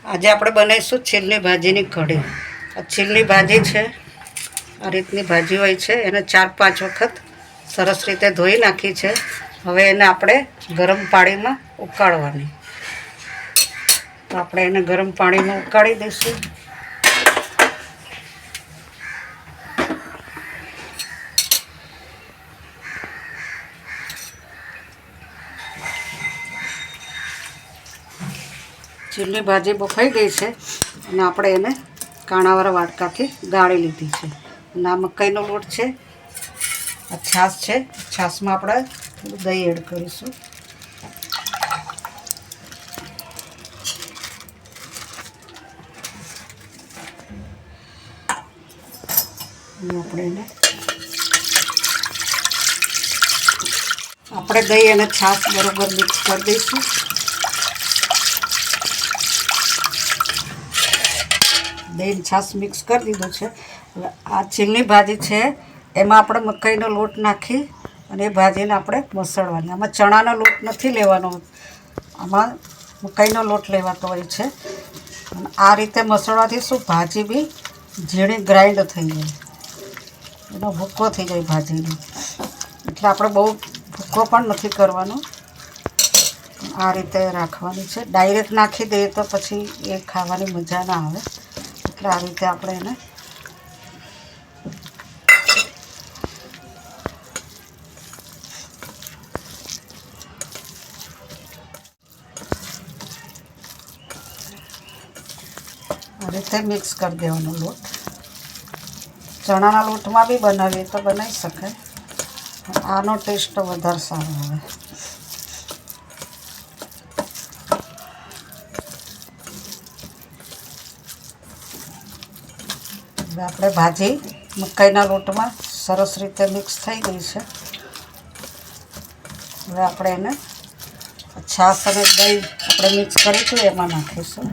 આજે આપણે બનાવીશું છેલ્લી ભાજીની કઢી. આ છેલ્લી ભાજી છે, આ રીતની ભાજી હોય છે. એને 4-5 વખત સરસ રીતે ધોઈ નાખી છે. હવે એને આપણે ગરમ પાણીમાં ઉકાળવાની. તો આપણે એને ગરમ પાણીમાં ઉકાળી દઈશું. છેલ્લી ભાજી બફાઈ ગઈ છે અને આપણે એને કાણાવાળા વાટકાથી ગાળી લીધી છે. અને આ મકાઈનો લોટ છે, આ છાશ છે. છાશમાં આપણે થોડું દહીં એડ કરીશું. આપણે દહીં અને છાશ બરોબર મિક્સ કરી દઈશું. દહીં છાશ મિક્સ કરી દીધું છે. હવે આ છેલ્લી ભાજી છે, એમાં આપણે મકાઈનો લોટ નાખી અને એ ભાજીને આપણે મસળવાની. આમાં ચણાનો લોટ નથી લેવાનો, આમાં મકાઈનો લોટ લેવાતો હોય છે. અને આ રીતે મસળવાથી શું ભાજી બી ઝીણી ગ્રાઇન્ડ થઈ જાય, એનો ભૂક્કો થઈ જાય ભાજીનો. એટલે આપણે બહુ ભૂક્કો પણ નથી કરવાનો, આ રીતે રાખવાની છે. ડાયરેક્ટ નાખી દઈએ તો પછી એ ખાવાની મજા ના આવે. એટલે આ રીતે આપણે એને મિક્સ કરી દેવાનો લોટ. ચણાના લોટમાં બી બનાવીએ તો બનાવી શકાય, આનો ટેસ્ટ વધારે સારો આવે. હવે આપણે ભાજી મકાઈના લોટમાં સરસ રીતે મિક્સ થઈ ગઈ છે. હવે આપણે એને છાશ અને દહીં આપણે મિક્સ કરીશું એમાં નાખીશું.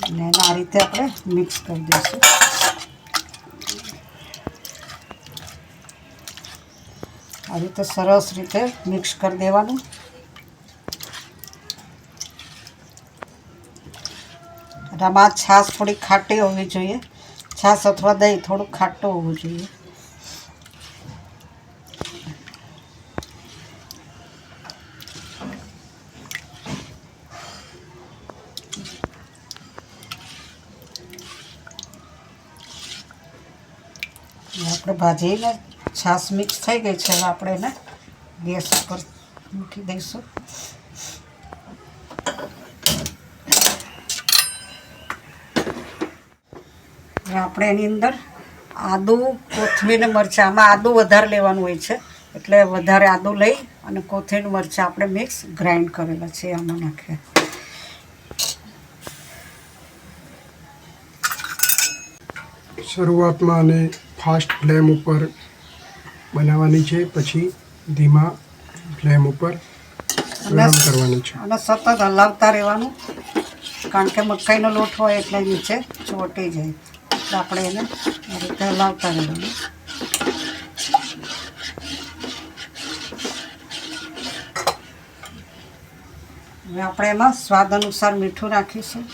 અને એને આ રીતે આપણે મિક્સ કરી દઈશું. આ રીતે સરસ રીતે મિક્સ કરી દેવાનું. આમાં છાશ થોડી ખાટી હોવી જોઈએ. છાશ અથવા દહીં થોડું ખાટું હોવું જોઈએ. આપણે ભાજીને છાશ મિક્સ થઈ ગઈ છે. હવે આપણે એને ગેસ ઉપર મૂકી દઈશું. આપણે એની અંદર આદું, કોથમીર ને મરચાં, આમાં આદું વધારે લેવાનું હોય છે એટલે વધારે આદું લઈ અને કોથમીર મરચાં આપણે મિક્સ ગ્રાઇન્ડ કરેલા છે આમાં નાખીએ. શરૂઆતમાં આને ફાસ્ટ ફ્લેમ ઉપર બનાવવાની છે, પછી ધીમા ફ્લેમ ઉપર ગરમ કરવાની છે. અને સતત હલાવતા રહેવાનું, કારણ કે મકાઈનો લોટ હોય એટલે નીચે ચોંટી જાય. એટલે આપણે એને આ રીતે હલાવતા રહેવાનું. હવે આપણે એમાં સ્વાદ અનુસાર મીઠું નાખીશું.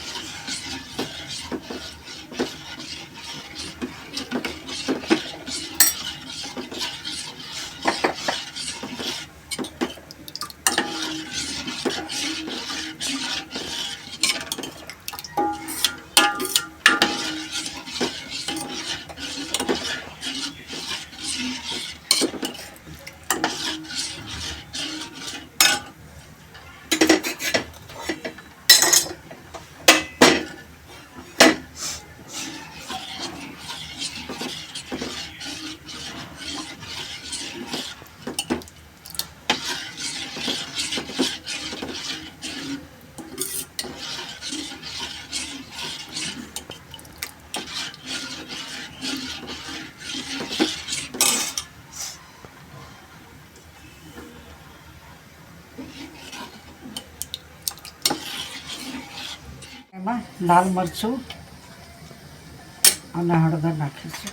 એમાં લાલ મરચું અને હળદર નાખીશું.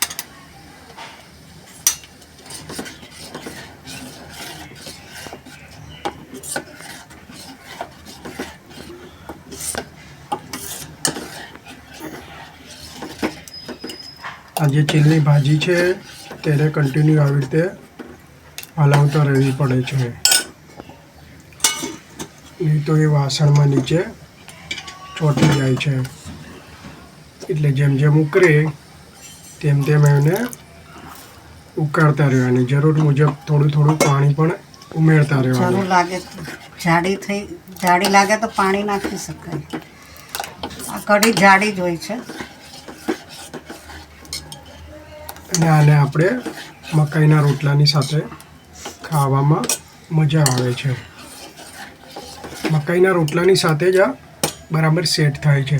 આ જે ચીલની ભાજી છે તેને કન્ટિન્યુ આવી રીતે હલાવતા રહેવી પડે છે, નહીં તો એ વાસણમાં નીચે ચોંટી જાય છે. એટલે જેમ જેમ ઉકળે તેમ તેમ એને ઉકાળતા રહેવાની. જરૂર મુજબ થોડું થોડું પાણી પણ ઉમેરતા રહેવાનું. જરૂર લાગે તો જાડી લાગે તો પાણી નાખી શકાય. આ કઢી જાડી જ હોય છે. અને આને આપણે મકાઈના રોટલાની સાથે ખાવામાં મજા આવે છે. મકાઈના રોટલાની સાથે જ આ બરાબર સેટ થાય છે.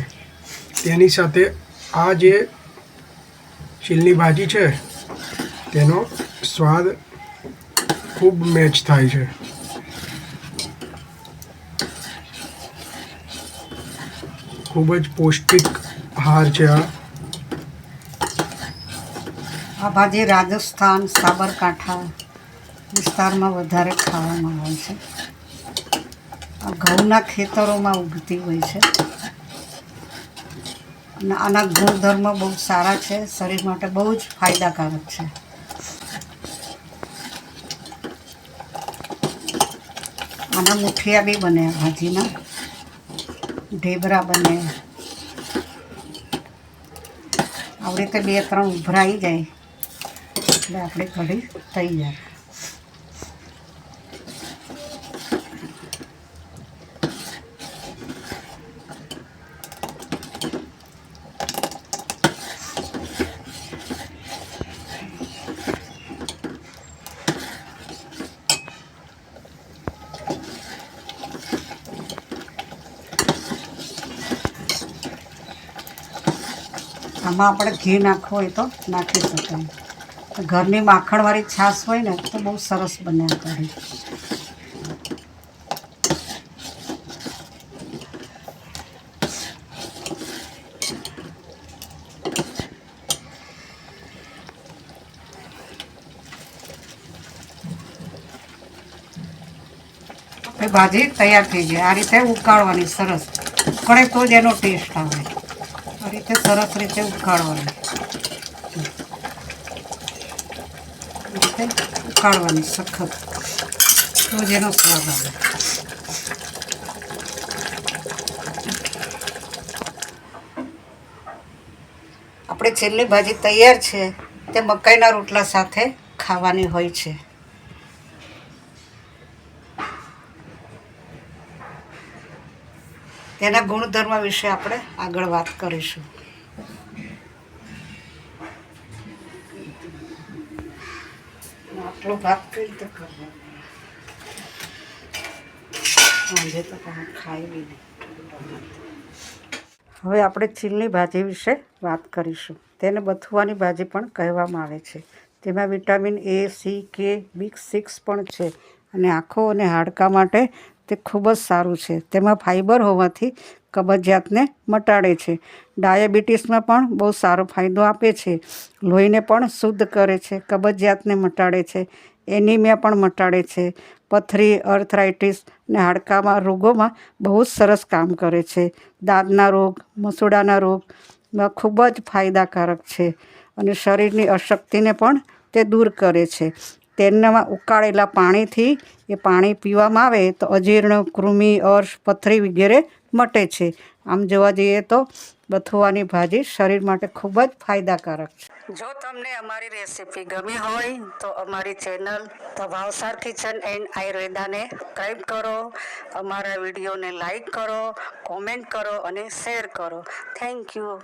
તેની સાથે આ જે ચીલની ભાજી છે તેનો સ્વાદ ખૂબ મેચ થાય છે. ખૂબ જ પૌષ્ટિક આહાર છે આ. આ ભાજી રાજસ્થાન, સાબરકાંઠા વિસ્તારમાં વધારે ખાવામાં આવે છે. આ ઘઉંના ખેતરોમાં ઉગતી હોય છે અને આના ગુણધર્મ બહુ સારા છે, શરીર માટે બહુ જ ફાયદાકારક છે. આના મુઠિયા બી બને, ભાજીના ઢેબરા બને. આવી રીતે 2-3 ઉભરાઈ જાય એટલે આપણી કઢી તૈયાર. આમાં આપણે ઘી નાખવું હોય તો નાખી શકાય. ઘરની માખણવાળી છાશ હોય ને તો બહુ સરસ બને આ કઢી. ભાજી તૈયાર થઈ જાય. આ રીતે ઉકાળવાની સરસ, ઉકળે તો જ એનો ટેસ્ટ આવે. આ રીતે સરસ રીતે ઉકાળવાની, રીતે ઉકાળવાની સખત, તો જ એનો સ્વાદ આવે. આપણે છેલ્લી ભાજી તૈયાર છે તે મકાઈના રોટલા સાથે ખાવાની હોય છે. તેના ગુણધર્મ વિશે આપણે આગળ વાત કરીશું. આટલો ભાત કઈ રીતે કરવો, સાંજે તો ખાઈ બી નહીં. હવે આપણે ચીલની ભાજી વિશે વાત કરીશું. તેને બથુઆની ભાજી પણ કહેવામાં આવે છે. તેમાં vitamin A, C, K, B6 પણ છે અને આંખો અને હાડકાં માટે તે ખૂબ જ સારું છે. તેમાં ફાઇબર હોવાથી કબજિયાતને મટાડે છે. ડાયાબિટીસમાં પણ બહુ સારો ફાયદો આપે છે. લોહીને પણ શુદ્ધ કરે છે, કબજિયાતને મટાડે છે, એનિમિયા પણ મટાડે છે. પથરી, આર્થરાઇટિસ અને હાડકામાં રોગોમાં બહુ જ સરસ કામ કરે છે. દાંતના રોગ, મસૂડાના રોગમાં ખૂબ જ ફાયદાકારક છે અને શરીરની અશક્તિને પણ તે દૂર કરે છે. તેનામાં ઉકાળેલા પાણીથી એ પાણી પીવામાં આવે તો અજીર્ણ, કૃમિ, અર્શ, પથરી વગેરે મટે છે. આમ જોવા જઈએ તો બથુઆની ભાજી શરીર માટે ખૂબ જ ફાયદાકારક છે. જો તમને અમારી રેસીપી ગમી હોય તો અમારી channel the Bhavsar kitchen and આયુર્વેદાને સબસ્ક્રાઈબ કરો, અમારા વિડીયોને લાઈક કરો, કોમેન્ટ કરો અને શેર કરો. Thank you.